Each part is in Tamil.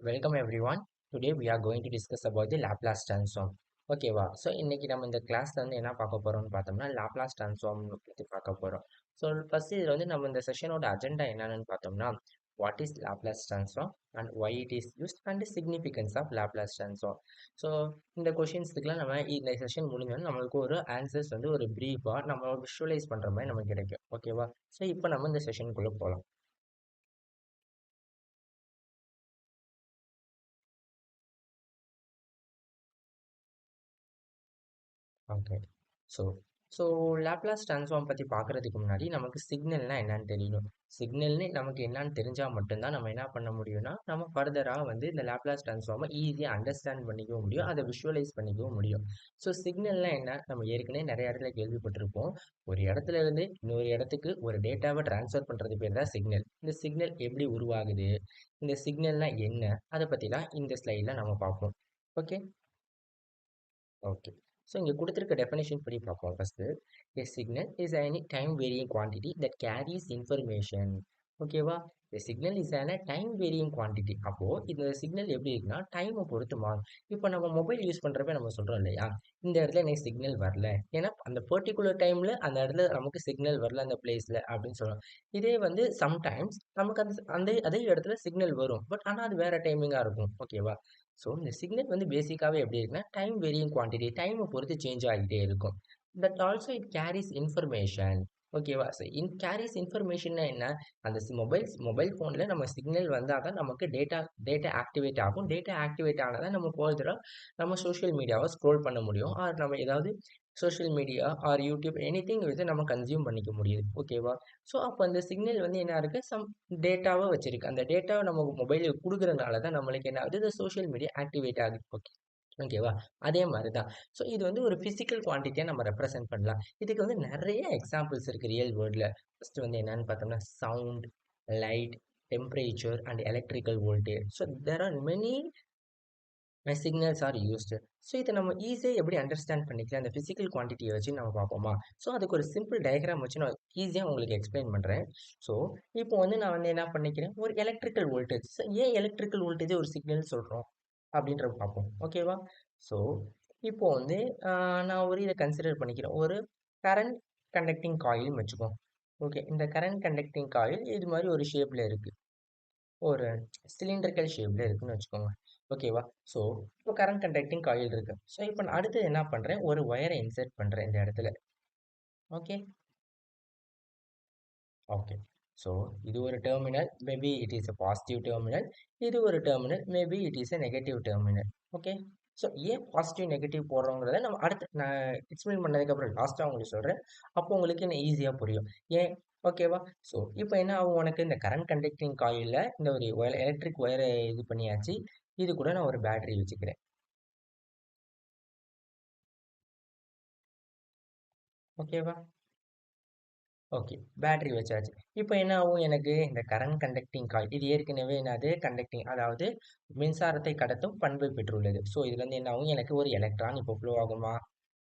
Welcome everyone. Today we are going to discuss about the Laplace transform. ஓகேவா ஸோ இன்னைக்கு நம்ம இந்த கிளாஸ்ல வந்து என்ன பார்க்க போறோம்னு பார்த்தோம்னா லாப்லாஸ் டிரான்ஸ்ஃபார்ம் பற்றி பார்க்க போறோம். ஸோ ஃபர்ஸ்ட் இதில் வந்து நம்ம இந்த செஷனோட அஜெண்டா என்னன்னு பார்த்தோம்னா what is Laplace transform and why it is used and significance of Laplace transform. So இந்த கொஷின்ஸ்க்குலாம் நம்ம இந்த செஷன் முடிஞ்சோன்னா நம்மளுக்கு ஒரு ஆன்சர்ஸ் வந்து ஒரு ப்ரீஃபாக நம்ம விஷுவலைஸ் பண்ணுற மாதிரி நமக்கு கிடைக்கும். ஓகேவா ஸோ இப்போ நம்ம இந்த செஷனுக்குள்ளே போகலாம். Okay. So so Laplace transform பற்றி பார்க்குறதுக்கு முன்னாடி நமக்கு சிக்னல்னா என்னன்னு தெரியணும். சிக்னல்னு நமக்கு என்னன்னு தெரிஞ்சால் மட்டும்தான் நம்ம என்ன பண்ண முடியும்னா நம்ம ஃபர்தராக வந்து இந்த லாப்லாஸ் ட்ரான்ஸ்ஃபார்மை ஈஸியாக அண்டர்ஸ்டாண்ட் பண்ணிக்கவும் முடியும், அதை விஷுவலைஸ் பண்ணிக்கவும் முடியும். ஸோ சிக்னல்னா என்ன, நம்ம ஏற்கனவே நிறைய இடத்துல கேள்விப்பட்டிருப்போம். ஒரு இடத்துல இருந்து இன்னொரு இடத்துக்கு ஒரு டேட்டாவை ட்ரான்ஸ்ஃபர் பண்ணுறது பேர் தான் சிக்னல். இந்த சிக்னல் எப்படி உருவாகுது, இந்த சிக்னல்னா என்ன, அதை பற்றி தான் இந்த ஸ்லைடில் நம்ம பார்ப்போம். Okay okay. ஸோ இங்கே கொடுத்துருக்க டெஃபினேஷன் படி பார்ப்போம். First a signal is any time varying quantity that carries information. ஓகேவா, a signal is an time varying quantity. அப்போது இந்த சிக்னல் எப்படி இருக்குன்னா டைமை பொறுத்து மாறும். இப்போ நம்ம மொபைல் யூஸ் பண்ணுறப்ப நம்ம சொல்கிறோம் இல்லையா, இந்த இடத்துல எனக்கு சிக்னல் வரல, ஏன்னா அந்த பர்டிகுலர் டைமில் அந்த இடத்துல நமக்கு சிக்னல் வரல அந்த பிளேஸில் அப்படின்னு சொல்கிறோம். இதே வந்து சம்டைம்ஸ் நமக்கு அந்த அந்த அதே இடத்துல சிக்னல் வரும், பட் ஆனால் அது வேறு டைமிங்காக இருக்கும். ஓகேவா, ஸோ இந்த சிக்னல் வந்து பேசிக்காகவே எப்படி இருக்குன்னா டைம் வேரியிங் குவான்டிட்டி, டைமை பொறுத்து சேஞ்ச் ஆகிட்டே இருக்கும். That also it carries information. ஓகேவா, ஸோ கேரிஸ் இன்ஃபர்மேஷன்னா என்ன, அந்த மொபைல் ஃபோனில் நம்ம சிக்னல் வந்தால் தான் நமக்கு டேட்டா ஆக்டிவேட் ஆகும். டேட்டா ஆக்டிவேட் ஆனால் தான் நம்ம ஃபர்தராக நம்ம சோஷியல் மீடியாவை ஸ்க்ரோல் பண்ண முடியும், ஆர் நம்ம ஏதாவது social media or YouTube anything வந்து நம்ம கன்சியூம் பண்ணிக்க முடியுது. ஓகேவா, ஸோ அப்போ அந்த சிக்னல் வந்து என்ன இருக்குது, சம் டேட்டாவை வச்சிருக்கு. அந்த டேட்டாவை நம்ம மொபைலுக்கு கொடுக்குறதுனால தான் நம்மளுக்கு என்ன ஆகுது, இந்த சோஷியல் மீடியா ஆக்டிவேட் ஆகுது. ஓகே ஓகேவா, அதே மாதிரி தான். ஸோ இது வந்து ஒரு ஃபிசிக்கல் குவான்டிட்டியாக நம்ம ரெப்ரசென்ட் பண்ணலாம். இதுக்கு வந்து நிறைய எக்ஸாம்பிள்ஸ் இருக்குது ரியல் வேர்ல்டில். ஃபஸ்ட்டு வந்து என்னன்னு பார்த்தோம்னா sound, light, temperature and electrical voltage. So there are many signals are used. So இதை நம்ம ஈஸியாக எப்படி அண்டர்ஸ்டாண்ட் பண்ணிக்கலாம், அந்த ஃபிசிக்கல் குவான்டிட்டியை வச்சு நம்ம பார்ப்போமா. ஸோ அதுக்கு ஒரு சிம்பிள் டயக்ராம் வச்சு நான் ஈஸியாக உங்களுக்கு எக்ஸ்பிளைன் பண்ணுறேன். ஸோ இப்போ வந்து நான் வந்து என்ன பண்ணிக்கிறேன், ஒரு எலக்ட்ரிக்கல் வோல்டேஜ். ஏன் எலக்ட்ரிக்கல் வோல்டேஜ் ஒரு சிக்னல் சொல்கிறோம் அப்படின்றத பார்ப்போம். ஓகேவா, ஸோ இப்போ வந்து நான் ஒரு இதை கன்சிடர் பண்ணிக்கிறேன், ஒரு கரண்ட் கண்டக்டிங் காயில்னு வச்சுக்கோம். ஓகே, இந்த கரண்ட் கண்டக்டிங் காயில் இது மாதிரி ஒரு ஷேப்பில் இருக்குது, ஒரு சிலிண்டரிக்கல் ஷேப்பில் இருக்குன்னு வச்சுக்கோங்க. ஓகேவா, ஸோ இப்போ கரண்ட் கண்டக்டிங் காயில் இருக்கு. ஸோ இப்போ நான் அடுத்து என்ன பண்ணுறேன், ஒரு ஒயரை இன்சர்ட் பண்ணுறேன் இந்த இடத்துல. ஓகே ஓகே, ஸோ இது ஒரு terminal, maybe it is a positive terminal. இது ஒரு terminal, maybe it is a negative terminal. Okay, so ஏன் பாசிட்டிவ் நெகட்டிவ் போடுறோங்கிறத நம்ம அடுத்து நான் எக்ஸ்பிளைன் பண்ணதுக்கப்புறம் லாஸ்ட்டாக உங்களுக்கு சொல்கிறேன். அப்போ உங்களுக்கு என்ன ஈஸியாக புரியும் ஏன். ஓகேவா, ஸோ இப்போ என்ன ஆகும், உனக்கு இந்த கரண்ட் கண்டக்டிங் காயிலில் இந்த ஒரு எலக்ட்ரிக் ஒயரை இது பண்ணியாச்சு. இது கூட நான் ஒரு பேட்டரி வச்சுக்கிறேன். ஓகேவா, ஓகே பேட்டரி வச்சாச்சு. இப்போ என்ன ஆகும், எனக்கு இந்த கரண்ட் கண்டக்டிங் காயில் இது ஏற்கனவே என்னது கண்டக்டிங், அதாவது மின்சாரத்தை கடத்தும் பண்பை பெற்றுள்ளது. ஸோ இதுலேருந்து என்ன ஆகும், எனக்கு ஒரு எலக்ட்ரான் இப்போ ஃப்ளோ ஆகுமா,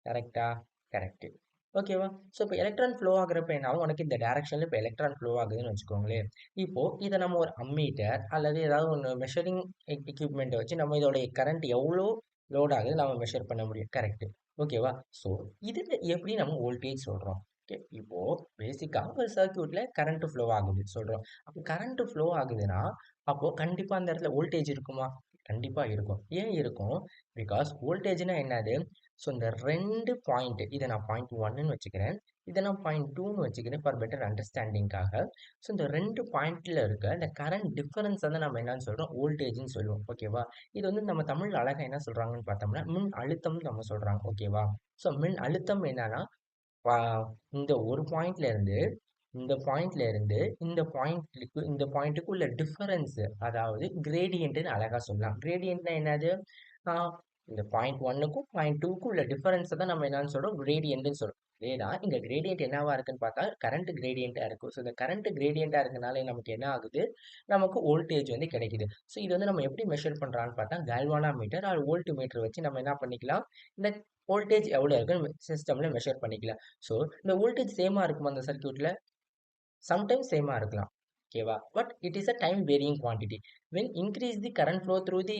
கரெக்டா, கரெக்டு. ஓகேவா, ஸோ இப்போ எலக்ட்ரான் ஃப்ளோ ஆகுறப்ப என்ன ஆகும், உனக்கு இந்த டேரக்ஷனில் இப்போ எலக்ட்ரான் ஃப்ளோ ஆகுதுன்னு வச்சுக்கோங்களேன். இப்போது இதை நம்ம ஒரு அம்மீட்டர் அல்லது ஏதாவது ஒன்று மெஷரிங் எக்யூப்மெண்ட்டை வச்சு நம்ம இதோடைய கரண்ட் எவ்வளோ லோட் ஆகுது நம்ம மெஷர் பண்ண முடியும். கரெக்டு. ஓகேவா, ஸோ இதில் எப்படி நம்ம வோல்டேஜ் சொல்கிறோம். ஓகே, இப்போது பேசிக்காக ஒரு சர்க்யூட்டில் கரண்ட் ஃப்ளோ ஆகுது சொல்கிறோம். அப்போ கரண்ட் ஃப்ளோ ஆகுதுன்னா அப்போது கண்டிப்பாக அந்த இடத்துல வோல்டேஜ் இருக்குமா, கண்டிப்பாக இருக்கும். ஏன் இருக்கும், பிகாஸ் வோல்டேஜ்னா என்னது, ஸோ இந்த ரெண்டு பாயிண்ட், இதை நான் பாயிண்ட் ஒன்னு வச்சுக்கிறேன், இதை நான் பாயிண்ட் டூன்னு வச்சுக்கிறேன் ஃபார் பெட்டர் அண்டர்ஸ்டாண்டிங்காக. ஸோ இந்த ரெண்டு பாயிண்ட்ல இருக்க இந்த கரண்ட் டிஃபரன்ஸ் வந்து நம்ம என்னன்னு சொல்கிறோம், வோல்டேஜ்னு சொல்லுவோம். ஓகேவா, இது வந்து நம்ம தமிழ் அழகாக என்ன சொல்கிறாங்கன்னு பார்த்தோம்னா மின் அழுத்தம்னு நம்ம சொல்கிறாங்க. ஓகேவா, ஸோ மின் அழுத்தம் என்னன்னா இந்த ஒரு பாயிண்ட்ல இருந்து இந்த பாயிண்ட்டுக்கு உள்ள டிஃபரன்ஸ், அதாவது கிரேடியன்ட்னு அழகா சொல்லலாம். கிரேடியன்ட்னா என்னது, ஆஹ் இந்த பாயிண்ட் ஒன்னுக்கும் பாயிண்ட் டூக்கும் உள்ள டிஃபரன்ஸை தான் நம்ம என்னன்னு சொல்றோம், கிரேடியன்ட்னு சொல்றோம். அதேதான் இங்க கிரேடியன்ட் என்னவா இருக்குன்னு பார்த்தா கரண்ட் கிரேடியண்டா இருக்கும். ஸோ இந்த கரண்ட் கிரேடியண்டா இருக்கனால நமக்கு என்ன ஆகுது, நமக்கு வோல்டேஜ் வந்து கிடைக்குது. ஸோ இது வந்து நம்ம எப்படி மெஷர் பண்றான்னு பார்த்தா கால்வானா மீட்டர் ஆர் வோல்ட் மீட்டர் வச்சு நம்ம என்ன பண்ணிக்கலாம், இந்த வோல்டேஜ் எவ்வளோ இருக்குன்னு சிஸ்டம்ல மெஷர் பண்ணிக்கலாம். ஸோ இந்த வோல்டேஜ் சேமா இருக்குமா அந்த சர்க்யூட்ல, சம்டைம்ஸ் சேமா இருக்கலாம். ஓகேவா? But it is a time varying quantity. When increase the current flow through the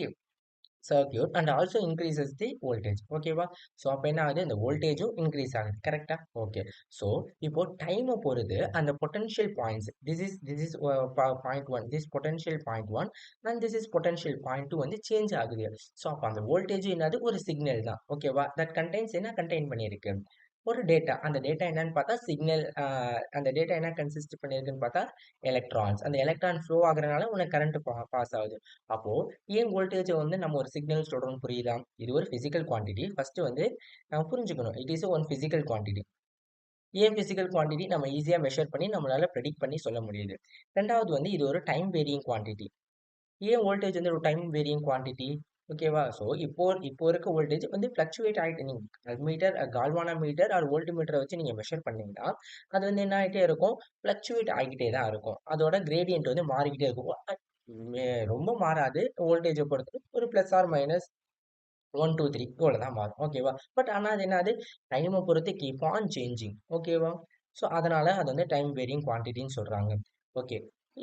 circuit and also increases the voltage. ஓகேவா? ஸோ அப்போ என்ன ஆகுது? இந்த வோல்டேஜும் இன்க்ரீஸ் ஆகுது. கரெக்டா? ஓகே. ஸோ இப்போ டைமை பொறுத்து அந்த potential points this is point one, this potential point one and this is potential point two வந்து சேஞ்ச் ஆகுது. ஸோ அப்போ அந்த வோல்டேஜ் என்னது? ஒரு சிக்னல் தான். ஓகேவா? தட் கண்டெய்ன்ஸ் என்ன கண்டெயின் பண்ணியிருக்கு? ஒரு டேட்டா. அந்த டேட்டா என்னன்னு பார்த்தா சிக்னல். அந்த டேட்டா என்ன கன்சிஸ்ட் பண்ணியிருக்குன்னு பார்த்தா எலக்ட்ரான்ஸ். அந்த எலக்ட்ரான் ஃப்ளோ ஆகுறதுனால உனக்கு கரண்ட் பாஸ் ஆகுது. அப்போ ஏன் வோல்டேஜை வந்து நம்ம ஒரு சிக்னல் சொல்றோம்னு புரியுதா? இது ஒரு பிசிக்கல் குவான்டிட்டி. ஃபர்ஸ்ட் வந்து நம்ம புரிஞ்சுக்கணும். It is one physical quantity. ஏன் பிசிக்கல் குவான்டிட்டி நம்ம ஈஸியா மெஷர் பண்ணி நம்மளால ப்ரெடிக்ட் பண்ணி சொல்ல முடியுது. ரெண்டாவது வந்து இது ஒரு டைம் வேரியிங் குவான்டிட்டி. ஏன் வோல்டேஜ் வந்து ஒரு டைம் வேரியிங் குவான்டிட்டி? ஓகேவா? ஸோ இப்போ இருக்க வோல்டேஜ் வந்து ஃப்ளக்சுவேட் ஆகிட்டு நீங்க மீட்டர் கால்வானா மீட்டர் ஆர் வோல்ட் மீட்டரை வச்சு நீங்க மெஷர் பண்ணீங்கன்னா அது வந்து என்ன ஆகிட்டே இருக்கும்? ஃப்ளக்சுவேட் ஆகிட்டே தான் இருக்கும். அதோட கிரேடியன்ட் வந்து மாறிக்கிட்டே இருக்கும். ரொம்ப மாறாது. வோல்டேஜை பொறுத்து ஒரு பிளஸ் ஆர் மைனஸ் 1, 2, 3 இவ்வளவுதான் மாறும். ஓகேவா? பட் ஆனா அது என்னது? டைமை பொறுத்து கீப் ஆன் சேஞ்சிங். ஓகேவா? ஸோ அதனால அது வந்து டைம் வேரியிங் குவான்டிட்டின்னு சொல்றாங்க. ஓகே.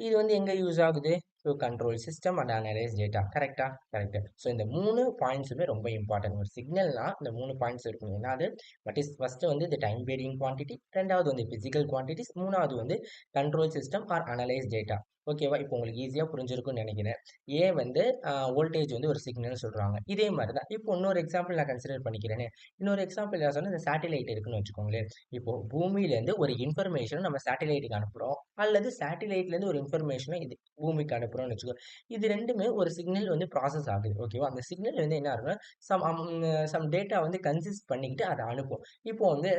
இது வந்து எங்க யூஸ் ஆகுது? To control system and analyse data. கரெக்டா? கரெக்ட். ஸோ இந்த 3 பாயிண்ட்ஸுமே ரொம்ப இம்பார்ட்டன்ட். ஒரு சிக்னல்னா இந்த 3 பாயிண்ட்ஸ் இருக்கணும். என்னது? பட் இஸ் ஃபர்ஸ்ட் வந்து இந்த டைம் வேரியிங் குவான்டிட்டி, ரெண்டாவது வந்து பிசிக்கல் குவான்டிட்டிஸ், மூணாவது வந்து control system or analyse data. ஓகேவா? இப்போ உங்களுக்கு ஈஸியா புரிஞ்சிருக்கும்னு நினைக்கிறேன். ஏன் வந்து வோல்டேஜ் வந்து ஒரு சிக்னல்னு சொல்றாங்க. இதே மாதிரி தான். இப்போ இன்னொரு எக்ஸாம்பிள் நான் கன்சிடர் பண்ணிக்கிறேனே. இன்னொரு எக்ஸாம்பிள் நான் சொன்னேன், இந்த சேட்டிலைட் இருக்குன்னு வச்சுக்கோங்களேன். இப்போ பூமியிலேருந்து ஒரு இன்ஃபர்மேஷன் நம்ம சேட்டிலைட்டுக்கு அனுப்புறோம். அல்லது சேட்டிலைட்லேருந்து ஒரு இன்ஃபர்மேஷனை இது பூமிக்கு அனுப்புறோம்னு வச்சுக்கோ. இது ரெண்டுமே ஒரு சிக்னல் வந்து ப்ராசஸ் ஆகுது. ஓகேவா? அந்த சிக்னல் வந்து என்ன ஆகுதுன்னா சம் டேட்டா வந்து கன்சிஸ்ட் பண்ணிக்கிட்டு அதை அனுப்பும். இப்போ வந்து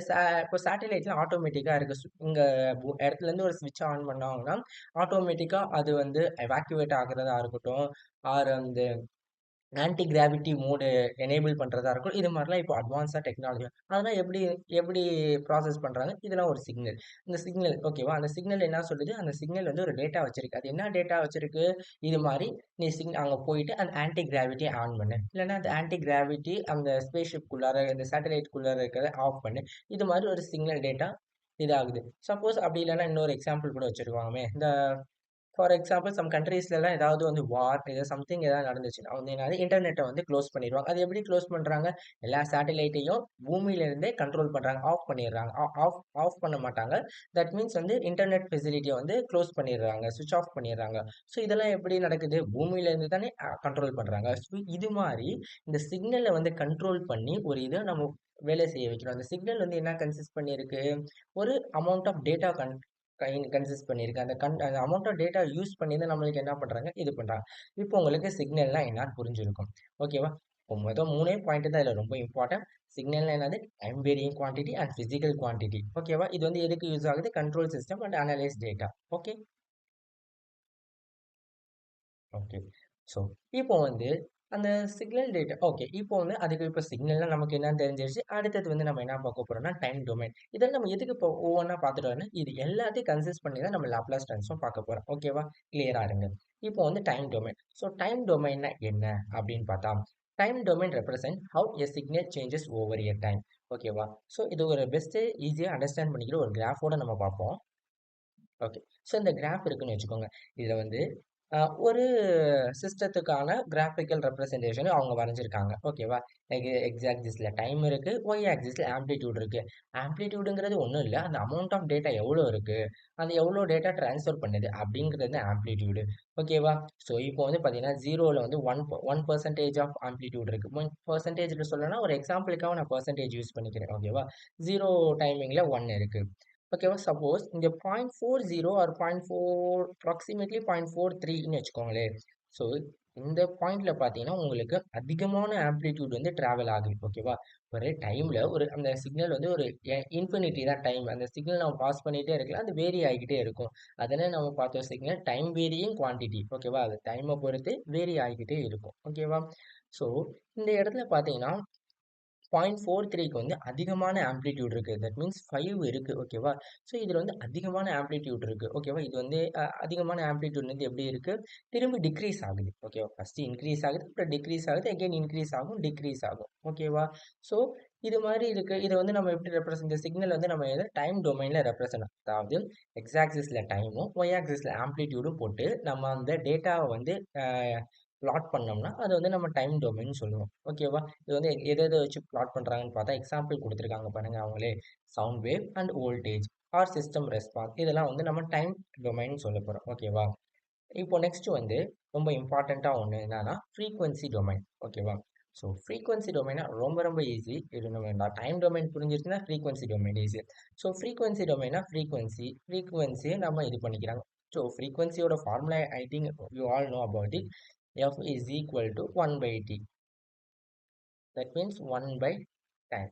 இப்போ சேட்டிலைட்ல ஆட்டோமேட்டிக்கா இருக்கு. இங்க இடத்துல இருந்து ஒரு ஸ்விட்ச் ஆன் பண்ணாங்கன்னா ஆட்டோமேட்டிக்கா அது வந்து எவாக்குவேட் ஆகுறதா இருக்கட்டும், ஆர் அந்த ஆன்டி கிராவிட்டி மோடு எனேபிள் பண்றதா இருக்கும். இது மாதிரிலாம் இப்போ அட்வான்ஸா டெக்னாலஜி. அதெல்லாம் எப்படி எப்படி ப்ராசஸ் பண்றாங்க? இதெல்லாம் ஒரு சிக்னல். இந்த சிக்னல் ஓகேவா? அந்த சிக்னல் என்ன சொல்லுது? அந்த சிக்னல் வந்து ஒரு டேட்டா வச்சிருக்கு. அது என்ன டேட்டா வச்சிருக்கு? இது மாரி நீ அங்க போயிட்டு அந்த ஆன்டி கிராவிட்டிய ஆன் பண்ணு. இல்லன்னா அந்த ஆன்டி கிராவிட்டி அந்த ஸ்பேஸ் ஷிப்குள்ளார இந்த சேட்டலைட்குள்ளார இருக்கிறத ஆஃப் பண்ணு. இது மாரி ஒரு சிக்னல் டேட்டா இதாகுது. சப்போஸ் அப்படி இல்லன்னா இன்னொரு எக்ஸாம்பிள் கூட வச்சுருவாங்கமே. இந்த ஃபார் எக்ஸாம்பிள் சம் கண்ட்ரீஸ்லலாம் ஏதாவது வந்து வார் ஏதாவது சம்திங் ஏதாவது நடந்துச்சுன்னா வந்து என்னது இன்டர்நெட்டை வந்து க்ளோஸ் பண்ணிடுவாங்க. அது எப்படி க்ளோஸ் பண்றாங்க? எல்லா சேட்டலைட்டையும் பூமியில இருந்தே கண்ட்ரோல் பண்றாங்க. ஆஃப் பண்ணிடுறாங்க. ஆஃப் ஆஃப் பண்ண மாட்டாங்க. தட் மீன்ஸ் வந்து இன்டர்நெட் ஃபெசிலிட்டியை வந்து க்ளோஸ் பண்ணிடுறாங்க. ஸ்விட்ச் ஆஃப் பண்ணிடுறாங்க. ஸோ இதெல்லாம் எப்படி நடக்குது? பூமியில இருந்து தானே கண்ட்ரோல் பண்றாங்க. ஸோ இது மாதிரி இந்த சிக்னலை வந்து கண்ட்ரோல் பண்ணி ஒரு இதை நம்ம வேலை செய்ய வைக்கிறோம். அந்த சிக்னல் வந்து என்ன கன்சிஸ்ட் பண்ணியிருக்கு? ஒரு அமௌண்ட் ஆஃப் டேட்டா கன்சிஸ்ட் பண்ணியிருக்கு. அந்த அமௌண்ட் ஆஃப் டேட்டா யூஸ் பண்ணி தான் நம்மளுக்கு என்ன பண்றாங்க? இது பண்றாங்க. இப்போ உங்களுக்கு சிக்னல்னா என்னன்னு புரிஞ்சிருக்கும். ஓகேவா? இப்போ மொத்தம் 3 பாயிண்ட் தான் இதுல ரொம்ப இம்பார்ட்டன்ட். சிக்னல்னா என்னது? Time varying quantity and physical quantity. ஓகேவா? இது வந்து எதுக்கு யூஸ் ஆகுது? Control system and analyse data. Okay. Okay. So, இப்போ வந்து அந்த சிக்னல் டேட்டா ஓகே. இப்போ வந்து அதுக்கு இப்போ சிக்னல்னா நமக்கு என்னன்னு தெரிஞ்சிருச்சு. அடுத்தது வந்து நம்ம என்ன பார்க்க போறோம்னா, டைம் டொமைன். இதெல்லாம் நம்ம எதுக்கு இப்போ ஒவ்வொன்னா பார்த்துட்டு வரோம்னா, இது எல்லாத்தையும் கன்சிஸ்ட் பண்ணி தான் நம்ம லாப்லாஸ் ட்ரான்ஸ்ஃபார்ம் பார்க்க போறோம். ஓகேவா? கிளியரா இருங்க. இப்போ வந்து டைம் டொமைன். ஸோ, டைம் டொமைன்னா என்ன அப்படின்னு பார்த்தா, time domain represent how a signal changes over a time. ஓகேவா? ஸோ, இது ஒரு பெஸ்ட் ஈஸியா அண்டர்ஸ்டாண்ட் பண்ணிக்கிற ஒரு கிராஃபோட நம்ம பார்ப்போம். ஓகே. ஸோ இந்த கிராஃப் இருக்குன்னு வச்சுக்கோங்க. இதுல வந்து அ ஒரு சிஸ்டத்துக்கான கிராஃபிக்கல் ரெப்ரசன்டேஷன் அவங்க வரைஞ்சிருக்காங்க. ஓகேவா? எக்ஸ் ஆக்சிஸ்ல டைம் இருக்கு. ஒய் ஆக்சிஸ்ல ஆம்ப்ளிட்யூட் இருக்கு. ஆம்ப்ளிட்யூடுங்கிறது ஒண்ணும் இல்ல. அந்த அமௌண்ட் ஆஃப் டேட்டா எவ்வளோ இருக்கு? அது எவ்வளோ டேட்டா ட்ரான்ஸ்ஃபர் பண்ணுது? அப்படிங்கிறது ஆம்ப்ளிட்யூடு. ஓகேவா? ஸோ இப்போ வந்து பார்த்தீங்கன்னா, 0ல வந்து 1% ஆஃப் ஆம்ப்ளிட்யூட் இருக்கு. 1% சொல்லணும்னா ஒரு எக்ஸாம்பிளுக்காக நான் பெர்சன்டேஜ் யூஸ் பண்ணிக்கிறேன். ஓகேவா? 0 டைமிங்ல 1 இருக்கு. ஓகேவா? சப்போஸ் இங்க 0.40 ஆர் 0.4 அப்ராக்ஸிமேட்லி 0.43ன்னு வச்சுக்கோங்களேன். ஸோ இந்த பாயிண்ட்ல பார்த்தீங்கன்னா, உங்களுக்கு அதிகமான ஆம்ப்ளிட்யூட் வந்து டிராவல் ஆகுது. ஓகேவா? ஒரு டைம்ல ஒரு அந்த சிக்னல் வந்து ஒரு இன்ஃபினிட்டி தான் டைம். அந்த சிக்னல் நம்ம பாஸ் பண்ணிட்டே இருக்கலாம். அது வேரி ஆகிக்கிட்டே இருக்கும். அதனால நம்ம பார்த்தோம் சிக்னல் டைம் வேரியிங் குவான்டிட்டி. ஓகேவா? அது டைமை பொறுத்து வேரி ஆகிக்கிட்டே இருக்கும். ஓகேவா? ஸோ இந்த இடத்துல பார்த்தீங்கன்னா 0.43க்கு வந்து அதிகமான ஆம்ப்ளிட்யூட் இருக்கு. தட் மீன்ஸ் 5 இருக்கு. ஓகேவா? ஸோ இதுல வந்து அதிகமான ஆம்ப்ளிட்யூட் இருக்கு. ஓகேவா? இது வந்து அதிகமான ஆம்ப்ளிட்யூட் வந்து எப்படி இருக்கு? திரும்பி டிக்ரீஸ் ஆகுது. ஓகேவா? ஃபர்ஸ்ட் இன்க்ரீஸ் ஆகுது. அப்புறம் டிக்ரீஸ் ஆகுது. அகைன் இன்க்ரீஸ் ஆகும். டிக்ரீஸ் ஆகும். ஓகேவா? ஸோ இது மாதிரி இருக்கு. இத வந்து நம்ம எப்படி இந்த சிக்னல் வந்து நம்ம டைம் டொமைன்ல ரெப்ரசன்ட் அதாவது எக்ஸ் ஆக்சிஸ்ல டைமும், ஒய் ஆக்சிஸ்ல ஆம்ப்ளிட்யூடும் போட்டு நம்ம அந்த டேட்டாவ வந்து அ பிளாட் பண்ணோம்னா, அது வந்து நம்ம டைம் டொமைன் சொல்லுவோம். ஓகேவா? இது வந்து எத எத வச்சு பிளாட் பண்றாங்கன்னு பார்த்தா, எக்ஸாம்பிள் குடுத்துருக்காங்க பாருங்க அவங்களே. Sound wave and voltage or system response இதெல்லாம் வந்து நம்ம டைம் டொமைன் சொல்லப் போறோம். ஓகேவா? இப்போ நெக்ஸ்ட் வந்து ரொம்ப இம்பார்ட்டண்ட்டா ஒண்ணு என்னன்னா, ஃப்ரீக்வன்சி டொமைன். ஓகேவா? ஸோ ஃப்ரீக்வன்சி டொமைன்னா ரொம்ப ரொம்ப ஈஸி. இது நம்ம டைம் டொமைன் புரிஞ்சிருச்சுன்னா frequency domain easy. So frequency டொமைன்னா ஃப்ரீக்வன்சிய நம்ம இது பண்ணிக்கிறாங்க. ஸோ ஃப்ரீக்வன்சியோட formula I think you all know about it. F is equal to 1/t. That means 1 by time.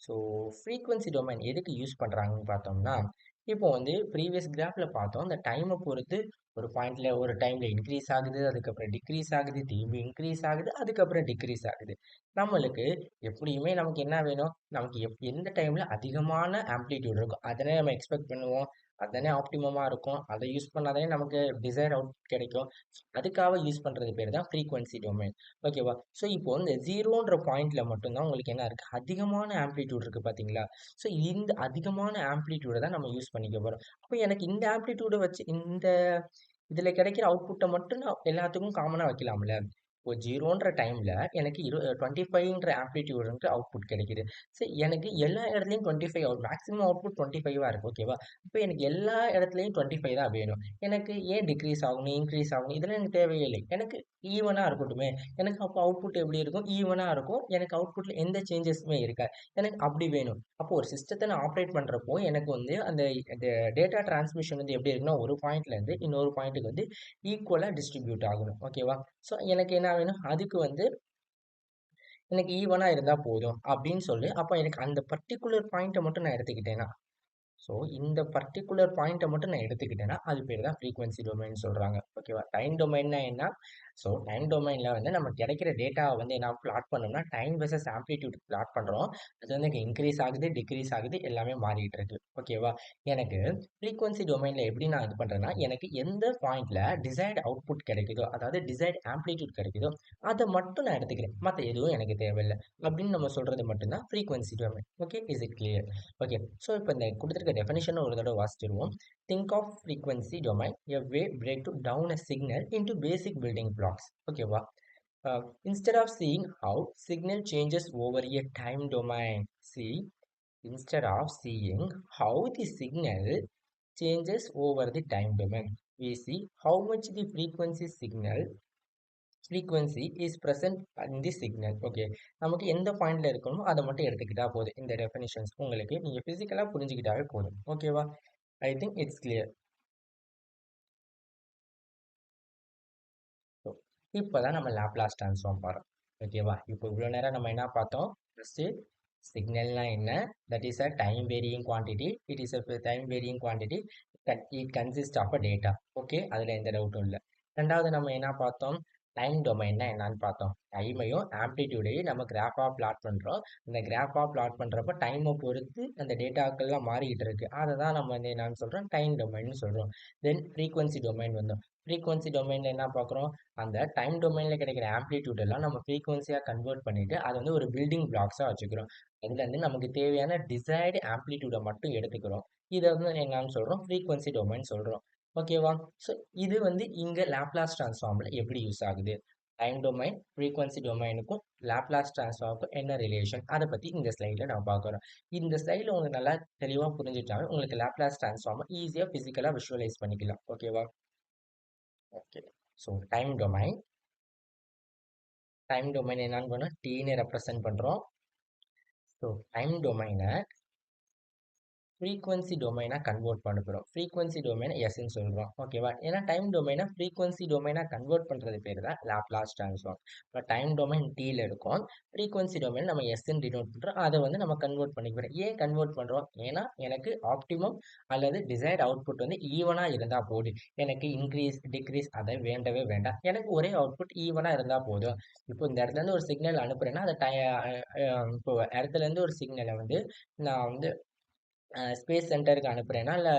So frequency domain எதுக்கு யூஸ் பண்ணுறாங்கன்னு பார்த்தோம்னா, இப்போ வந்து ப்ரீவியஸ் கிராஃப்ல பார்த்தோம். அந்த டைமை பொறுத்து ஒரு பாயிண்ட்ல ஒரு டைம்ல இன்க்ரீஸ் ஆகுது, அதுக்கப்புறம் டிக்ரீஸ் ஆகுது, திரும்பி இன்க்ரீஸ் ஆகுது, அதுக்கப்புறம் டிக்ரீஸ் ஆகுது. நம்மளுக்கு எப்படியுமே நமக்கு என்ன வேணும்? நமக்கு எந்த டைம்ல அதிகமான ஆம்ப்ளிடியூட் இருக்கோ, அதனே நம்ம எக்ஸ்பெக்ட் பண்ணுவோம். அதானே ஆப்டிமமா இருக்கும். அதை யூஸ் பண்ணாதானே நமக்கு டிசைர் அவுட் கிடைக்கும். அதுக்காக யூஸ் பண்றது பேர் தான் ஃப்ரீக்வன்சி டொமைன். ஓகேவா? ஸோ இப்போ இந்த 0ன்ற பாயிண்ட்ல மட்டும் தான் உங்களுக்கு என்ன இருக்கு? அதிகமான ஆம்ப்ளிட்யூட் இருக்கு பார்த்தீங்களா? ஸோ இந்த அதிகமான ஆம்ப்ளிட்யூட தான் நம்ம யூஸ் பண்ணிக்க போறோம். அப்ப எனக்கு இந்த ஆம்ப்ளிட்யூட வச்சு இதுல கிடைக்கிற அவுட்புட்ட மட்டும் நான் எல்லாத்துக்கும் காமனா வைக்கலாம்ல. இப்போ 0ன்ற டைம்ல எனக்கு 25ன்ற ஆம்ப்ளிட்யூடுன்ற அவுட்புட் கிடைக்குது. சரி எனக்கு எல்லா இடத்துலயும் 25 மேக்ஸிமம் அவுட்புட் 25ஆ இருக்கு. ஓகேவா? அப்ப எனக்கு எல்லா இடத்துலயும் 25 தான் வேணும். எனக்கு ஏன் டிக்ரீஸ் ஆகணும், இன்க்ரீஸ் ஆகணும் இதெல்லாம் எனக்கு தேவையே இல்லை. எனக்கு ஈவனா இருக்கட்டுமே. எனக்கு அப்போ அவுட்புட் எப்படி இருக்கும்? ஈவனா இருக்கும். எனக்கு அவுட்புட்ல எந்த சேஞ்சஸுமே இருக்காது. எனக்கு அப்படி வேணும். அப்போ ஒரு சிஸ்டத்த நான் ஆப்பரேட் பண்றப்போ எனக்கு வந்து அந்த டேட்டா டிரான்ஸ்மிஷன் வந்து எப்படி இருக்குன்னா, ஒரு பாயிண்ட்ல இருந்து இன்னொரு பாயிண்ட்டுக்கு வந்து ஈக்குவலா டிஸ்ட்ரிபியூட் ஆகணும். ஓகேவா? ஸோ எனக்கு என்ன வேணும்? அதுக்கு வந்து எனக்கு ஈவனா இருந்தா போதும் அப்படின்னு சொல்லி, அப்ப எனக்கு அந்த பர்ட்டிகுலர் பாயிண்ட்ட மட்டும் நான் எடுத்துக்கிட்டேன்னா ஸோ, இந்த பர்ட்டிகுலர் பாயிண்ட்ட மட்டும் நான் எடுத்துக்கிட்டேன்னா, அது பேரு தான் ஃப்ரீக்வன்சி டொமைன் சொல்றாங்க. ஓகேவா? டைம் டொமைன்னா என்ன? ஸோ, டைம் டொமைன்ல வந்து நம்ம கிடைக்கிற டேட்டாவ வந்து என்ன பிளாட் பண்ணோம்னா, டைம் வெர்சஸ் ஆம்ப்ளிட்யூட் பிளாட் பண்றோம். அது வந்து இங்க இன்கிரீஸ் ஆகுது, டிக்ரீஸ் ஆகுது, எல்லாமே மாறிட்டு இருக்கு. ஓகேவா? எனக்கு ஃப்ரீக்வன்சி டொமைன்ல எப்படி நான் இது பண்றேன்னா, எனக்கு எந்த பாயிண்ட்ல டிசைர்ட் அவுட்புட் கிடைக்குதோ, அதாவது டிசைர்ட் ஆம்ப்ளிட்யூட் கிடைக்குதோ, அத மட்டும் நான் எடுத்துக்கிறேன். மத்த எதுவும் எனக்கு தேவையில்ல. அப்படின்னு நம்ம சொல்றது மட்டும் தான் frequency domain. Okay. Is it clear? Okay. So இப்போ இந்த குடுத்திருக்க டெஃபினிஷன ஒரு தடவ வாசிச்சிருவோம். Think of frequency domain a way break to down a signal into basic building blocks. ஓகேவா? Instead of seeing how signal changes over a time domain, see instead of seeing how the signal changes over the time domain, we see how much the frequency is present in the signal. Okay. நமக்கு எந்த பாயிண்ட்ல இருக்கணுமோ அதை மட்டும் எடுத்துக்கிட்டா போதும். இந்த டெஃபினிஷன்ஸ் உங்களுக்கு நீங்க பிசிக்கலா புரிஞ்சுக்கிட்டாவே போதும். ஓகேவா? I think it's clear. So இப்போதான் நம்ம லாப்லாஸ் ட்ரான்ஸ்ஃபார்ம் பார்த்தோம். ஓகேவா? இப்போ இவ்வளோ நேரம் நம்ம என்ன பார்த்தோம்? ஃபர்ஸ்ட் சிக்னல்னா என்ன? That is a time varying quantity. It is a time varying quantity. It consist of a data. Okay, அதில் எந்த டவுட்டும் இல்லை. ரெண்டாவது நம்ம என்ன பார்த்தோம்? டைம் டொமைன்னா என்னன்னு பார்த்தோம். டைமையும் ஆம்ப்ளிடியூடையும் நம்ம கிராஃபாக பிளாட் பண்ணுறோம். இந்த கிராஃபாக பிளாட் பண்ணுறப்ப டைமை பொறுத்து அந்த டேட்டாக்கள்லாம் மாறிக்கிட்டு இருக்கு. அதை தான் நம்ம வந்து என்னன்னு சொல்கிறோம்? டைம் டொமைன்னு சொல்கிறோம். தென் ஃப்ரீக்வன்சி டொமைன் வந்தோம். ஃப்ரீக்வன்சி டொமைனில் என்ன பார்க்குறோம்? அந்த டைம் டொமைனில் கிடைக்கிற ஆம்ப்ளிடியூட் எல்லாம் நம்ம ஃப்ரீக்வன்சியாக கன்வெர்ட் பண்ணிட்டு அதை வந்து ஒரு பில்டிங் பிளாக்ஸாக வச்சுக்கிறோம். அதுலேருந்து நமக்கு தேவையான டிசைர்டு ஆம்ப்ளிடியூடை மட்டும் எடுத்துக்கிறோம். இதை வந்து என்னன்னு சொல்கிறோம்? ஃப்ரீக்வன்சி டொமைன் சொல்கிறோம். ஓகேவா? ஸோ இது வந்து இங்கே லாப்லாஸ் ட்ரான்ஸ்ஃபார்மில் எப்படி யூஸ் ஆகுது? டைம் டொமைன் ஃப்ரீக்வன்சி டொமைனுக்கும் லாப்லாஸ் ட்ரான்ஸ்ஃபார்முக்கும் என்ன ரிலேஷன் அதை பற்றி இந்த ஸ்லைடில் நான் பார்க்குறோம். இந்த ஸ்லைடில் உங்களுக்கு நல்லா தெளிவாக புரிஞ்சுட்டாவே உங்களுக்கு லாப்லாஸ் ட்ரான்ஸ்ஃபார்மை ஈஸியாக ஃபிசிக்கலாக விஷுவலைஸ் பண்ணிக்கலாம். ஓகேவா? ஓகே. ஸோ டைம் டொமைன் என்னன்னு பண்ணால் டீன்னு ரெப்ரசென்ட் பண்ணுறோம். ஸோ டைம் டொமைனை ஃப்ரீக்வன்சி டொமைனாக கன்வெர்ட் பண்ண போகிறோம். ஃப்ரீக்வன்சி டொமைனை எஸ்ன்னு சொல்கிறோம். ஓகேவா? ஏன்னா டைம் டொமைனை ஃப்ரீக்வன்சி டொமைனாக கன்வெர்ட் பண்ணுறது பேர் தான் லாப்லாஸ் ட்ரான்ஸ்ஃபார்ம். இப்போ டைம் டொமைன் டீல இருக்கும். ஃப்ரீக்வன்சி டொமைன் நம்ம எஸ்ன்னு டினோட் பண்ணுறோம். அதை வந்து நம்ம கன்வெர்ட் பண்ணிக்கிறோம். ஏன் கன்வெர்ட் பண்ணுறோம்? ஏன்னா எனக்கு ஆப்டிமம் அல்லது டிசைர்ட் அவுட்புட் வந்து ஈவனாக இருந்தால் போதும். எனக்கு இன்க்ரீஸ் டிக்ரீஸ் அதை வேண்டவே வேண்டாம். எனக்கு ஒரே அவுட்புட் ஈவனாக இருந்தால் போதும். இப்போ இந்த இடத்துலேருந்து ஒரு சிக்னல் அனுப்புகிறேன்னா அதை இப்போ இடத்துலேருந்து ஒரு சிக்னலை வந்து நான் வந்து ஸ்பேஸ் சென்டருக்கு அனுப்புறேன்னா, இல்ல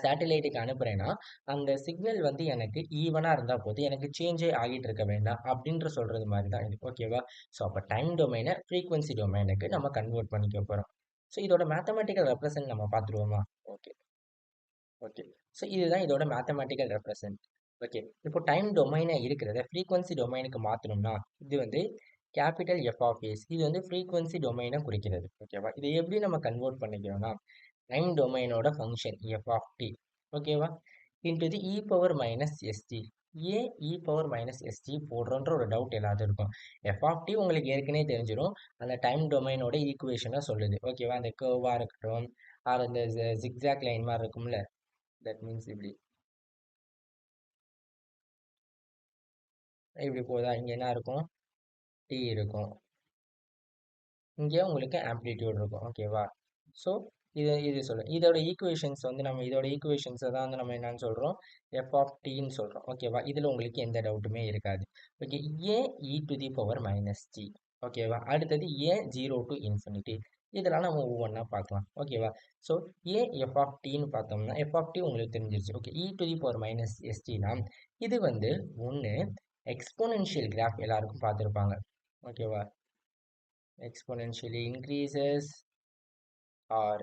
சேட்டலைட்டுக்கு அனுப்புறேன்னா, அந்த சிக்னல் வந்து எனக்கு ஈவனா இருந்தா போதும். எனக்கு சேஞ்சே ஆகிட்டு இருக்க வேண்டாம். அப்படின்ற சொல்றது மாரி தான் இது. ஓகேவா? ஸோ அப்ப டைம் டொமைன ஃப்ரீக்வன்சி டொமைனுக்கு நம்ம கன்வெர்ட் பண்ணிக்க போறோம். ஸோ இதோட மேத்தமேட்டிக்கல் ரெப்ரசன்ட் நம்ம பார்த்துருவோமா? Okay, okay. ஸோ இதுதான் இதோட மேத்தமேட்டிக்கல் ரெப்ரசன்ட். ஓகே. இப்போ டைம் டொமைனா இருக்கிறத ஃப்ரீக்வன்சி டொமைனுக்கு மாத்தணும்னா, இது வந்து கேப்பிட்டல் எஃப் ஆஃப் எஸ். இது வந்து ஃப்ரீக்வன்சி டொமைன குறிக்கிறது. ஓகேவா? இத எப்படி நம்ம கன்வெர்ட் பண்ணிக்கிறோம்னா, டைம் டொமைனோட ஃபங்ஷன் எஃப் ஆஃப் டி. ஓகேவா? Into the e power minus st. ஏன் இ பவர் மைனஸ் எஸ்டி போடுறோன்ற ஒரு டவுட் எல்லாத்துக்கும் இருக்கும். எஃப் ஆஃப் டி உங்களுக்கு ஏற்கனவே தெரிஞ்சிரும். அந்த டைம் டொமைனோட ஈக்குவேஷனை சொல்லுது. ஓகேவா? அந்த கர்வா இருக்கட்டும், ஆர் அந்த ஜிக்ஜாக் லைன் மாதிரி இருக்கும்ல. தட் மீன்ஸ் இப்படி இப்படி போதா? இங்க என்ன இருக்கும்? டி இருக்கும். இங்கே உங்களுக்கு ஆம்ப்ளிடியூட் இருக்கும். ஓகேவா? ஸோ இது சொல்லும். இதோட ஈக்குவேஷன்ஸ் வந்து நம்ம இதோட ஈக்குவேஷன்ஸை தான் வந்து நம்ம என்னன்னு சொல்கிறோம்? எஃப் ஆஃப் டின்னு சொல்கிறோம். ஓகேவா? இதில் உங்களுக்கு எந்த டவுட்டுமே இருக்காது. ஓகே. ஏன் e to the power minus t. ஓகேவா? அடுத்தது ஏன் 0 டு இன்ஃபினிட்டி. இதெல்லாம் நம்ம ஒவ்வொன்றா பார்க்கலாம். ஓகேவா? ஸோ ஏன் எஃப் ஆஃப் டின்னு பார்த்தோம்னா, எஃப் ஆஃப் டி உங்களுக்கு தெரிஞ்சிருச்சு. Okay. E to the power minus எஸ்டினா இது வந்து ஒன்று எக்ஸ்போனென்ஷியல் கிராஃப் எல்லாருக்கும் பார்த்துருப்பாங்க. ஓகேவா? exponentially increases or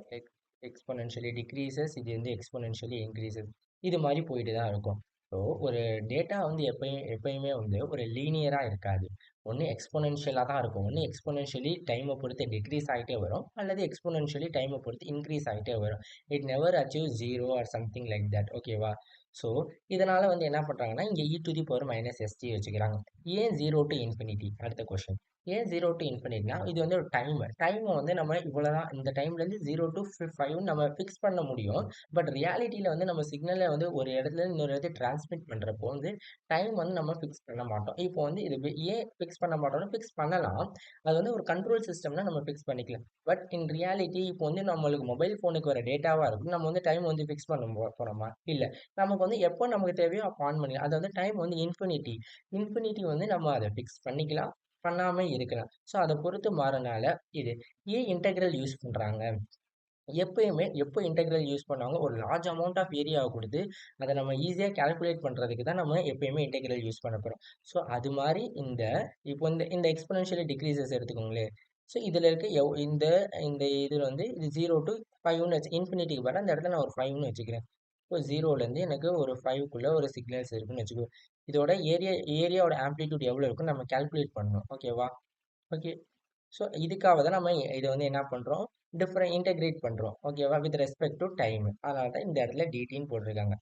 exponentially decreases. இது வந்து exponentially increases. இது மாதிரி போயிட்டு தான் இருக்கும். ஸோ ஒரு டேட்டா வந்து எப்பயுமே வந்து ஒரு லீனியராக இருக்காது. ஒன்று எக்ஸ்பொனென்ஷியலாக தான் இருக்கும். ஒன்று எக்ஸ்பொனென்ஷியலி டைமை பொறுத்து டிக்ரீஸ் ஆகிட்டே வரும், அல்லது எக்ஸ்பொனென்ஷியலி டைமை பொறுத்து இன்க்ரீஸ் ஆகிட்டே வரும். It never achieve zero or something like that. ஓகேவா? ஸோ இதனால வந்து என்ன பண்ணுறாங்கன்னா, இங்கே e to the power minus st வச்சுக்கிறாங்க. ஏன் ஜீரோ டு இன்ஃபினிட்டி? அடுத்த கொஸ்டின். ஏன் ஜீரோ டு இன்ஃபினிட்னா, இது வந்து ஒரு டைமை வந்து நம்ம இவ்வளோதான், இந்த டைம்லேருந்து ஜீரோ டு ஃபைவ் நம்ம ஃபிக்ஸ் பண்ண முடியும். பட் ரியாலிட்டியில் வந்து நம்ம சிக்னலை வந்து ஒரு இடத்துல இன்னொரு இடத்துக்கு டிரான்ஸ்மிட் பண்ணுறப்போ வந்து டைம் வந்து நம்ம ஃபிக்ஸ் பண்ண மாட்டோம். இப்போ வந்து இது ஏன் ஃபிக்ஸ் பண்ண மாட்டோம்னா, ஃபிக்ஸ் பண்ணலாம். அது வந்து ஒரு கண்ட்ரோல் சிஸ்டம்னா நம்ம ஃபிக்ஸ் பண்ணிக்கலாம். பட் இன் ரியாலிட்டி இப்போ வந்து நம்மளுக்கு மொபைல் ஃபோனுக்கு வர டேட்டாவாக இருக்கும். நம்ம வந்து டைம் வந்து ஃபிக்ஸ் பண்ண போகிறோமா? இல்லை. நமக்கு வந்து எப்போ நமக்கு தேவையோ அப்போ ஆன் பண்ணிக்கலாம். அது வந்து டைம் வந்து இன்ஃபினிட்டி. இன்ஃபினிட்டி வந்து நம்ம அதை ஃபிக்ஸ் பண்ணிக்கலாம், பண்ணாம இருக்கலாம். ஸோ அதை பொறுத்து மாறனால இது. ஏன் இன்டெக்ரல் யூஸ் பண்றாங்க? எப்பயுமே எப்போ இன்டெக்ரல் யூஸ் பண்ணுவாங்க? ஒரு லார்ஜ் அமௌண்ட் ஆஃப் ஏரியாவை கொடுத்து அதை நம்ம ஈஸியாக கால்குலேட் பண்ணுறதுக்கு தான் நம்ம எப்பயுமே இன்டெக்ரல் யூஸ் பண்ண போகிறோம். ஸோ அது மாதிரி இப்போ இந்த இந்த எக்ஸ்பொனென்ஷியல் டிக்ரீசஸ் எடுத்துக்கோங்களேன். ஸோ இதில் இருக்க இந்த இந்த இதில் வந்து இது ஜீரோ டு ஃபைவ்னு வச்சு இன்ஃபினிட்டிக்கு வர அந்த இடத்துல நான் ஒரு ஃபைவ்னு வச்சுக்கிறேன். இப்போ ஜீரோலேருந்து எனக்கு ஒரு ஃபைவ்க்குள்ளே ஒரு சிக்னல்ஸ் இருக்குன்னு வச்சுக்கோ. இதோட ஏரியாவோட ஆம்ப்ளிடியூட் எவ்வளோ இருக்குன்னு நம்ம கால்குலேட் பண்ணணும். ஓகேவா? ஓகே. ஸோ இதுக்காக தான் நம்ம இதை வந்து என்ன பண்ணுறோம்? இன்டெகிரேட் பண்ணுறோம். ஓகேவா? With respect to time. அதனால தான் இந்த இடத்துல டிடின்னு போட்டிருக்காங்க.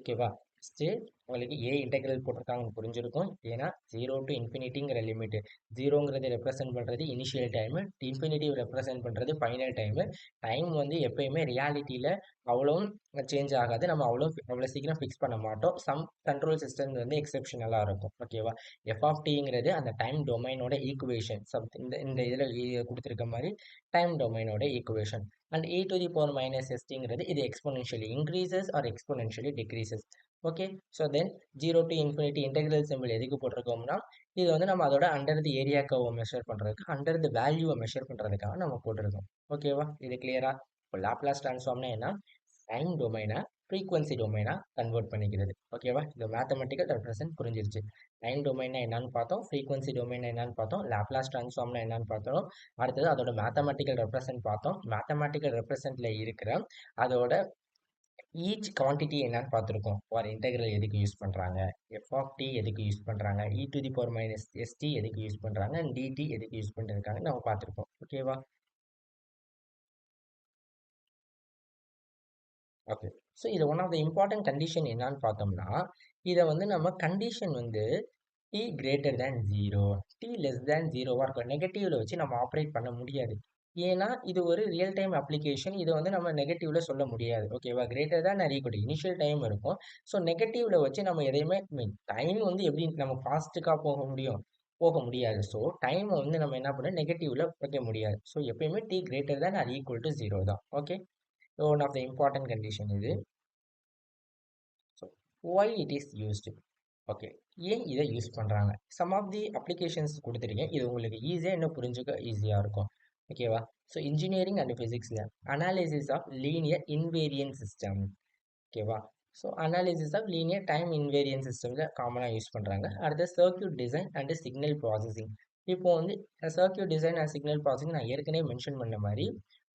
ஓகேவா? ஃபஸ்ட்டு உங்களுக்கு இன்டெக்ரல் போட்டிருக்காங்கன்னு புரிஞ்சிருக்கும். ஏன்னா ஜீரோ டு இன்ஃபினிட்டிங்கிற லிமிட்டு. ஜீரோங்கிறது ரெப்ரசென்ட் பண்ணுறது இனிஷியல் டைமு, இன்ஃபினிட்டிவ் ரெப்ரசென்ட் பண்ணுறது ஃபைனல் டைமு. டைம் வந்து எப்பயுமே ரியாலிட்டியில் அவ்வளோவும் சேஞ்ச் ஆகாது. நம்ம அவ்வளோ சீக்கிரம் ஃபிக்ஸ் பண்ண மாட்டோம். சம் கண்ட்ரோல் சிஸ்டம் வந்து எக்ஸெப்ஷனலாக இருக்கும். ஓகேவா? எஃப் ஆஃப் டிங்கிறது அந்த டைம் டொமைனோட ஈக்குவேஷன். இந்த இந்த இதில் கொடுத்துருக்க மாதிரி டைம் டொமைனோட equation. And e to the power minus st இது exponentially increases or exponentially decreases. Okay. So then 0 to infinity integral symbol எதுக்கு போட்டிருக்கோம்னா, இது வந்து நம்ம அதோட அண்டர் தி ஏரியா கர்வை மெஷர் பண்ணுறதுக்கு, அண்டர் தி வேல்யூவை மெஷர் பண்ணுறதுக்காக நம்ம போட்டிருக்கோம். ஓகேவா? இது கிளியரா? இப்போ லாப்லாஸ் ட்ரான்ஸ்ஃபார்ம்னா என்ன? டைம் டொமைனை ஃப்ரீக்வன்சி டொமைனா கன்வெர்ட் பண்ணிக்கிறது. ஓகேவா? இந்த மேத்தமெட்டிக்கல் ரெப்ரசன்ட் புரிஞ்சிருச்சு. டைம் டொமைனா என்னன்னு பார்த்தோம், ஃப்ரீக்வன்சி டொமைனா என்னன்னு பார்த்தோம், லாப்லாஸ் ட்ரான்ஸ்ஃபார்ம்னா என்னன்னு பார்த்தோம். அடுத்தது அதோட மேத்தமெட்டிக்கல் ரெப்ரசன்ட் பார்த்தோம். மேத்தமெட்டிக்கல் ரெப்ரசன்ட்ல இருக்கிற அதோட ஈச் குவான்டிட்டி என்னன்னு பார்த்துருக்கோம். ஒரு இன்டெக்ரல் எதுக்கு யூஸ் பண்ணுறாங்க, எஃப் ஆஃப் டி எதுக்கு யூஸ் பண்ணுறாங்க, e to the power minus st எதுக்கு யூஸ் பண்ணுறாங்க, டிடி எதுக்கு யூஸ் பண்ணிருக்காங்கன்னு நம்ம பார்த்துருக்கோம். ஓகேவா? ஓகே. ஸோ இது one of the important condition என்னன்னு பார்த்தோம்னா, இதை வந்து நம்ம கண்டிஷன் வந்து t greater than zero, t less than ஜீரோவாக இருக்கும். நெகட்டிவ்ல வச்சு நம்ம ஆப்ரேட் பண்ண முடியாது. ஏன்னா இது ஒரு ரியல் டைம் அப்ளிகேஷன். இதை வந்து நம்ம நெகட்டிவ்ல சொல்ல முடியாது. ஓகேவா? Greater than or equal initial time இருக்கும். ஸோ நெகட்டிவ்ல வச்சு நம்ம எதையுமே டைம் வந்து எப்படி நம்ம ஃபாஸ்ட்டுக்காக போக முடியும்? போக முடியாது. ஸோ டைமை வந்து நம்ம என்ன பண்ண நெகட்டிவ்ல வைக்க முடியாது. ஸோ எப்பயுமே t greater than or equal to zero தான். Okay. One of the important condition இது. So why it is used. Okay. ஏன் இதை யூஸ் பண்ணுறாங்க? சம் ஆஃப் தி அப்ளிகேஷன்ஸ் கொடுத்துருக்கேன். இது உங்களுக்கு ஈஸியாக இன்னும் புரிஞ்சுக்க ஈஸியாக இருக்கும். ஓகேவா? ஸோ இன்ஜினியரிங் அண்ட் ஃபிசிக்ஸில் analysis of linear invariant system. ஓகேவா? So analysis of linear time invariant சிஸ்டம்ல காமனா யூஸ் பண்றாங்க. அடுத்து circuit design and signal processing. இப்போ வந்து circuit design and signal processing நான் ஏற்கனவே மென்ஷன் பண்ண மாரி,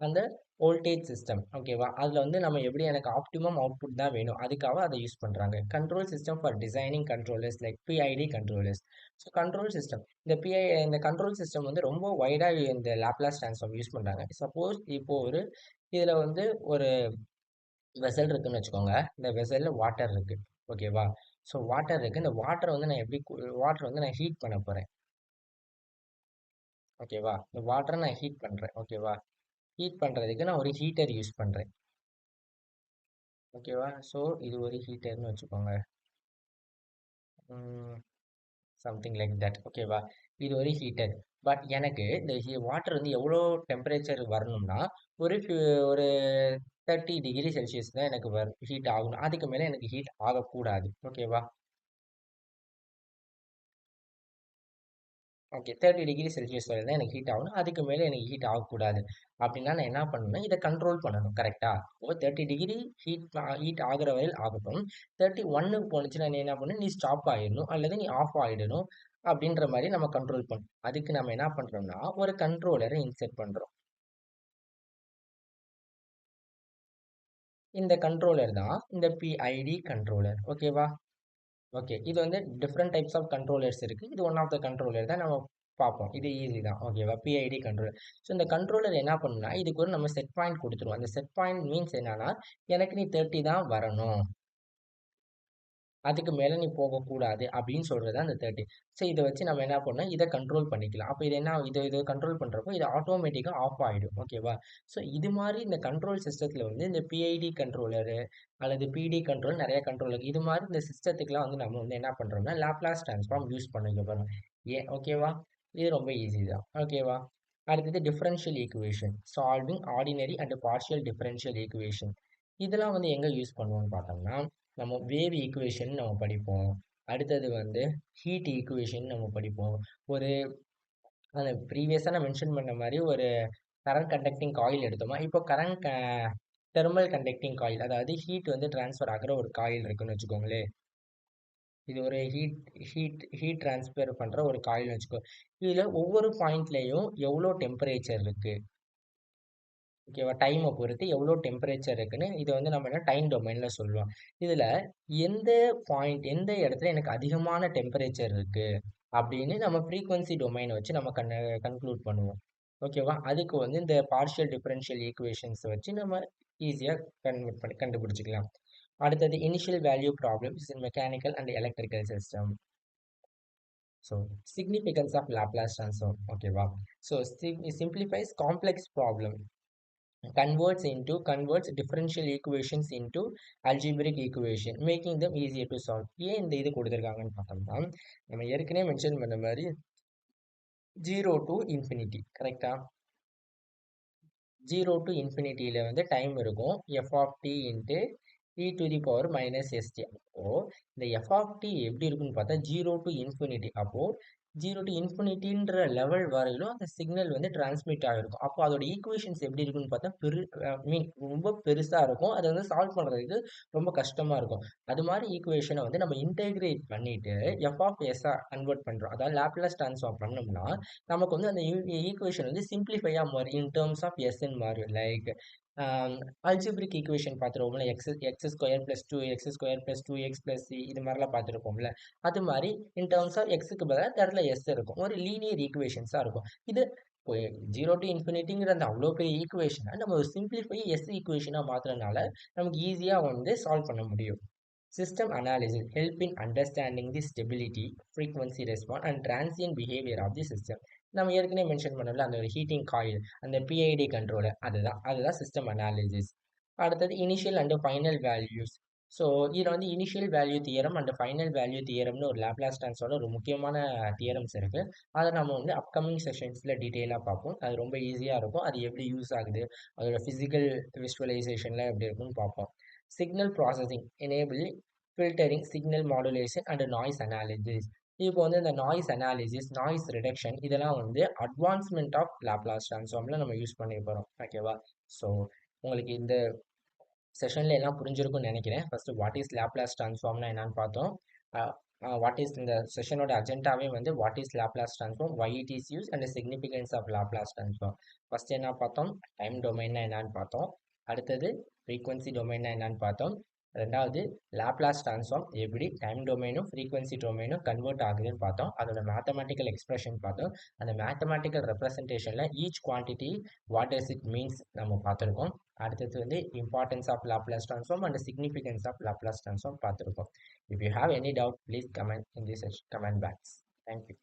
அந்த வோல்டேஜ் சிஸ்டம் ஓகேவா? அதுல வந்து நம்ம எப்படி எனக்கு ஆப்டிமம் அவுட்புட் தான் வேணும். அதுக்காக அத யூஸ் பண்றாங்க. Control system for designing controllers like PID controllers. So control system இந்த கண்ட்ரோல் சிஸ்டம் வந்து ரொம்ப வைடா இந்த லாப்லாஸ் ட்ரான்ஸ்ஃபார்ம் யூஸ் பண்றாங்க. சப்போஸ் இப்போ இதுல வந்து ஒரு வெசல் இருக்குன்னு வச்சுக்கோங்க. இந்த வெசல்ல வாட்டர் இருக்கு. ஓகேவா? ஸோ வாட்டர் இருக்கு. இந்த வாட்டர வந்து நான் எப்படி வாட்டர் வந்து நான் ஹீட் பண்ண போறேன். ஓகேவா? இந்த வாட்டர நான் ஹீட் பண்றேன். ஓகேவா? ஹீட் பண்றதுக்கு நான் ஒரு ஹீட்டர் யூஸ் பண்றேன். ஓகேவா? ஸோ இது ஒரு ஹீட்டர்ன்னு வச்சுக்கோங்க. ம் சம்திங் லைக் தட். ஓகேவா? இது ஒரு ஹீட்டர். பட் எனக்கு இந்த வாட்டர் வந்து எவ்வளோ டெம்பரேச்சர் வரணும்னா, ஒரு ஒரு 30 டிகிரி செல்சியஸ் தான் எனக்கு ஹீட் ஆகணும். அதுக்கு மேல எனக்கு ஹீட் ஆகக்கூடாது. ஓகேவா? ஓகே. 30 டிகிரி செல்சியஸ் வரை தான் எனக்கு ஹீட் ஆகணும். அதுக்கு மேல எனக்கு ஹீட் ஆகக்கூடாது. அப்படின்னா நான் என்ன பண்ணணும்னா, இத கண்ட்ரோல் பண்ணணும். கரெக்ட்டா? இப்போ 30 டிகிரி ஹீட் ஆகுற வரையில் ஆகட்டும். 31க்கு போணுச்சுன்னா நீ என்ன பண்ணணும், நீ ஸ்டாப் ஆயிடணும். அல்லது நீ ஆஃப் ஆயிடணும். அப்படின்ற மாரி நம்ம கண்ட்ரோல் பண்ணணும். அதுக்கு நம்ம என்ன பண்றோம்னா, ஒரு கண்ட்ரோலர இன்செர்ட் பண்றோம். இந்த கண்ட்ரோலர் தான் இந்த பிஐடி கண்ட்ரோலர். ஓகேவா? ஓகே. இது வந்து டிஃபரெண்ட் டைப்ஸ் ஆஃப் கண்ட்ரோலர்ஸ் இருக்கு. இது ஒன் ஆஃப் த கண்ட்ரோலர் தான் நம்ம பார்ப்போம். இது ஈஸி தான். ஓகேவா? PID controller. ஸோ இந்த கண்ட்ரோலர் என்ன பண்ணும்னா, இதுக்கு ஒரு நம்ம செட் பாயிண்ட் குடுத்துருவோம். அந்த செட் பாயிண்ட் மீன்ஸ் என்னன்னா, எனக்கு நீ 30 தான் வரணும். அதுக்கு மேல நீ போகக்கூடாது அப்படின்னு சொல்றது தான் அந்த 30. ஸோ இத வச்சு நம்ம என்ன பண்ணோம், இத கண்ட்ரோல் பண்ணிக்கலாம். அப்ப இது என்ன இத கண்ட்ரோல் பண்றப்போ இது ஆட்டோமேட்டிக்கா ஆஃப் ஆயிடும். ஓகேவா? ஸோ இது மாரி இந்த கண்ட்ரோல் சிஸ்டத்துல வந்து இந்த பிஐடி கண்ட்ரோலரு அல்லது பிடி கண்ட்ரோல் நெறைய கண்ட்ரோல் இருக்கு. இது மாரி இந்த சிஸ்டத்துக்குலாம் வந்து நம்ம வந்து என்ன பண்றோம்னா, லாப்லாஸ் ட்ரான்ஸ்ஃபார்ம் யூஸ் பண்ணிக்க போறோம். ஓகேவா? இது ரொம்ப ஈஸி தான். ஓகேவா? அடுத்தது differential equation. Solving ordinary and partial differential equation. இதெல்லாம் வந்து எங்க யூஸ் பண்ணுவோம்னு பார்த்தோம்னா, நம்ம வேவ் ஈக்குவேஷன் நம்ம படிப்போம். அடுத்தது வந்து ஹீட் ஈக்குவேஷன் நம்ம படிப்போம். ஒரு அந்த ப்ரீவியஸா நான் மென்ஷன் பண்ண மாரி ஒரு கரண்ட் கண்டக்டிங் காயில் எடுத்தோமா, இப்போ கரண்ட் தெர்மல் கண்டக்டிங் காயில் அதாவது ஹீட் வந்து ட்ரான்ஸ்ஃபர் ஆகுற ஒரு காயில் இருக்குன்னு வச்சுக்கோங்களேன். இது ஒரு ஹீட் ட்ரான்ஸ்ஃபர் பண்ற ஒரு காயில்னு வச்சுக்கோ. இதுல ஒவ்வொரு பாயிண்ட்லயும் எவ்வளோ டெம்பரேச்சர் இருக்கு. ஓகேவா? டைம பொறுத்து எவ்வளோ டெம்பரேச்சர் இருக்குன்னு இத வந்து நம்ம என்ன டைம் டொமைன்ல சொல்லுவோம். இதுல எந்த எந்த இடத்துல எனக்கு அதிகமான டெம்பரேச்சர் இருக்கு அப்படின்னு நம்ம ஃப்ரீக்வென்சி டொமைன வச்சு நம்ம கன்க்ளூட் பண்ணுவோம். ஓகேவா? அதுக்கு வந்து இந்த பார்ஷியல் டிஃபரன்ஷியல் ஈக்குவேஷன்ஸ் வச்சு நம்ம ஈஸியா கண்டுபிடிச்சுக்கலாம். அடுத்தது initial value problems in mechanical and electrical system. So significance of Laplace transform. ஓகேவா? So simplifies complex problem. Converts differential equations into algebraic equation, making them easier to solve. ஏன் இந்த இது கொடுத்துருக்காங்கன்னு பார்த்தோம்னா, நம்ம ஏற்கனவே மென்ஷன் பண்ண மாதிரி 0 to infinity கரெக்டா? 0 to infinity-ல வந்து டைம் இருக்கும். f of t into e to the power minus st. அப்போ இந்த f of t எப்படி இருக்குன்னு பார்த்தா 0 to infinity. அப்போ 0 to infinity-ன்ற லெவல் வரையிலும் அந்த சிக்னல் வந்து டிரான்ஸ்மிட் ஆகிருக்கும். அப்போ அதோட ஈக்குவேஷன்ஸ் எப்படி இருக்குன்னு பார்த்தா மீன் ரொம்ப பெருசா இருக்கும். அதை வந்து சால்வ் பண்றதுக்கு ரொம்ப கஷ்டமா இருக்கும். அது மாதிரி ஈக்குவேஷனை வந்து நம்ம இன்டெகிரேட் பண்ணிட்டு f of s கன்வெர்ட் பண்றோம். அதாவது லாப்லாஸ் ட்ரான்ஸ்ஃபார்ம் பண்ணோம்னா நமக்கு வந்து அந்த ஈக்குவேஷன் வந்து சிம்பிளிஃபையா மாறும் இன் டேர்ம்ஸ் ஆஃப் எஸ்ன்னு மாறும். லைக் அல்ஜிப்ரிக் ஈக்குவேஷன் பார்த்துருப்போம்ல, x square plus two x square plus two x plus c இது மாதிரிலாம் பார்த்துருப்போம்ல. அது மாதிரி இன் டேர்ம்ஸ் ஆஃப் எக்ஸுக்கு பதிலாக இந்த இடத்துல எஸ் இருக்கும். ஒரு லீனியர் ஈக்குவேஷன்ஸாக இருக்கும். இது ஜீரோ டு இன்ஃபினிட்டிங்கிற அந்த அவ்வளோ பெரிய ஈக்குவேஷனை நம்ம ஒரு சிம்பிளிஃபை எஸ் ஈக்குவேஷனாக மாற்றுறதுனால நமக்கு ஈஸியாக வந்து சால்வ் பண்ண முடியும். System analysis help in understanding the stability, frequency response and transient behavior of the system. நம்ம ஏற்கனவே மென்ஷன் பண்ணல அந்த ஒரு ஹீட்டிங் காயில் அந்த பிஐடி கண்ட்ரோலர் அதுதான் சிஸ்டம் அனாலிசிஸ். அடுத்தது initial and final values. So இதில் வந்து initial value theorem and final value தியரம்னு ஒரு லாப்லாஸ் ட்ரான்ஸ்ஃபார்ம்ல ஒரு முக்கியமான தியரம்ஸ் இருக்கு. அதை நம்ம வந்து அப்கமிங் செஷன்ஸ்ல டீட்டெயிலாக பார்ப்போம். அது ரொம்ப ஈஸியாக இருக்கும். அது எப்படி யூஸ் ஆகுது, அதோட ஃபிசிக்கல் விஷுவலைசேஷன்லாம் எப்படி இருக்குன்னு பார்ப்போம். Signal processing enable filtering, signal modulation and noise analysis. இப்போ வந்து இந்த நாய்ஸ் அனாலிசிஸ், நாய்ஸ் ரிடக்ஷன் இதெல்லாம் வந்து அட்வான்ஸ்மெண்ட் ஆஃப் லாப்லாஸ் ட்ரான்ஸ்ஃபார்ம்ல நம்ம யூஸ் பண்ணி போகிறோம். ஓகேவா? ஸோ உங்களுக்கு இந்த செஷன்ல எல்லாம் புரிஞ்சிருக்கும்னு நினைக்கிறேன். ஃபர்ஸ்ட் வாட் இஸ் லேப்லாஸ் ட்ரான்ஸ்ஃபார்ம்னா என்னன்னு பார்த்தோம். வாட் இஸ் இந்த செஷனோட அஜெண்டாவே வந்து what is Laplace transform, why it is use and significance of Laplace transform. First என்ன பார்த்தோம், டைம் டொமைன்னா என்னன்னு பார்த்தோம். அடுத்தது ஃப்ரீக்வன்சி டொமைன்னா என்னன்னு பார்த்தோம். ரெண்டாவது லேப்லாஸ் ட்ரான்ஸ்ஃபார்ம் எப்படி டைம் டொமைனும் ஃப்ரீக்வன்சி டொமைனும் கன்வெர்ட் ஆகுதுன்னு பார்த்தோம். அதோட மேத்தமெட்டிக்கல் எக்ஸ்பிரஷன் பார்த்தோம். அந்த மேத்தமெட்டிக்கல் ரெப்ரசன்டேஷன்ல each quantity what does it means நம்ம பார்த்துருக்கோம். அடுத்தது வந்து importance of Laplace transform and significance of Laplace transform பார்த்துருக்கோம். If you have any doubt please comment in this comment box. Thank you.